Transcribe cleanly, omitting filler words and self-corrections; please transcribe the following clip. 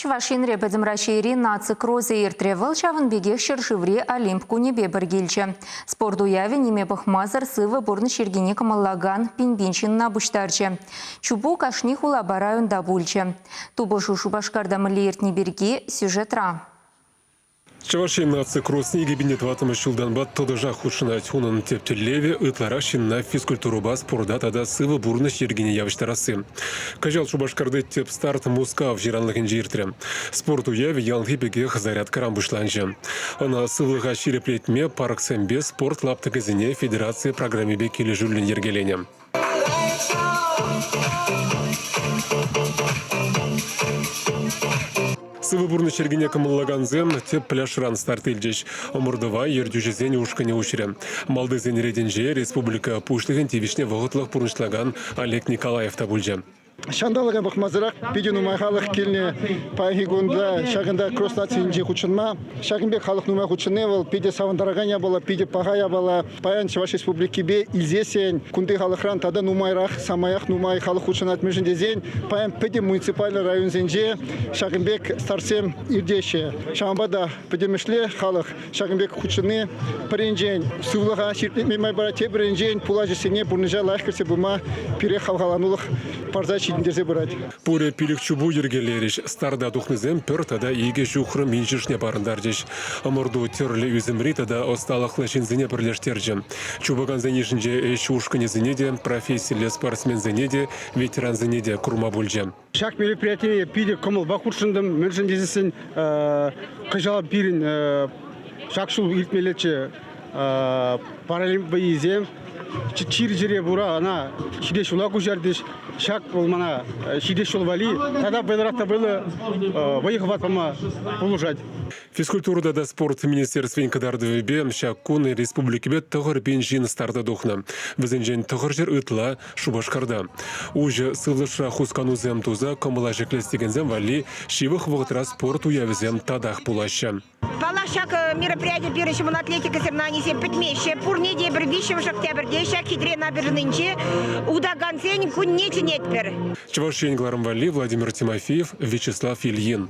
Чувашин репетим рашири наци крозе иртревел чавын бегех шыршыври Олимп кунебе біргелчі. Спорт уяве немепах мазар сывы бурны шергене камаллаган пинбинчин набуштарчы. Чубу кашни хула бараюн дабульчы. Тубошу шубашкарда мылиертни берги сюжетра. Чавашин наци кросни гибинет ватымы шылдан бат тодажа худшына тюнын тептелеве ытларашин на физкультуру бас спорда тада сывы бурны шергене явыштарасы. Кажал шубашкарды теп старт Москва в жиранлыгын жиртре. Спорт уяве ялнги бегех заряд карамбышланжы. Она сывлыға ширеплетме парк сэмбе спорт лаптыгызине федерация программе бекелі жүлін ергелене. Сывы бурны шергене камыллаганзен теп пляшран старт илдеш. Омырдыва ердюжезен ушкане ушыры. Малдызен реденже республика пушлыгын тевишне вағытлық пурнышлаган Олег Николаев табульжы. Шандалыға бұқмазырақ, бедену майхалық келіне пайхигунда шағында кросс-нацинжи құчынма. Шағынбек халық нумай құчыны бол, педе савандарағания бола, педе пағая бола. Паян Чуваш республики бе илзесен, күнді халықран тада нумайрақ, самаяқ нумай халық құчынат мүжіндезен. Паян педе муниципальный район зенже, Шағынбек старсем ирдеше. Шамбада педемешле халық Шағынбек құчыны бірінжен. Сувлыға шертметмей бара те бірінжен, пулажесене бұрныжа лайықырсе бұма пире халғаланулық парзачи. Пуре пилик чубу ергелериш, старда тухнызем пер тада иге шухры миншишне барындаржиш. Аморду терлі үзімри тада осталықлы шинзіне бірлештерджі. Чубаган зенешінже шушкане зенеде, профессиялы спортсмен зенеде, ветеран зенеде курма бульджі. Шак мероприятие пиде комыл бақуршындым, мөлшін дезесін қыжала пирін шакшул иртмелечі паралимп байызем. Чир жире бура ана шидеш ула кужардеш шак болмана шидеш вали тогда белрата было выехать пома улужать. Физкультурада да спорт министерстве кадардывы бе шаккун республики бе тағыр бенжин старда духна. Візінжен тағыр жер үтла Шубашкарда. Уже сывлышра хусканузем туза комыла жеклестегензем вали шивых вғытра спорт уявізем тадах пулаща. Палашак мероприятие пирышым атлетика соревнований пятмещи пурнеде бірдишім октябрьде шак хидре набережнынче удаганцень куннечи нетпер. Чувашин Гларам Вали, Владимир Тимофеев, Вячеслав Ильин.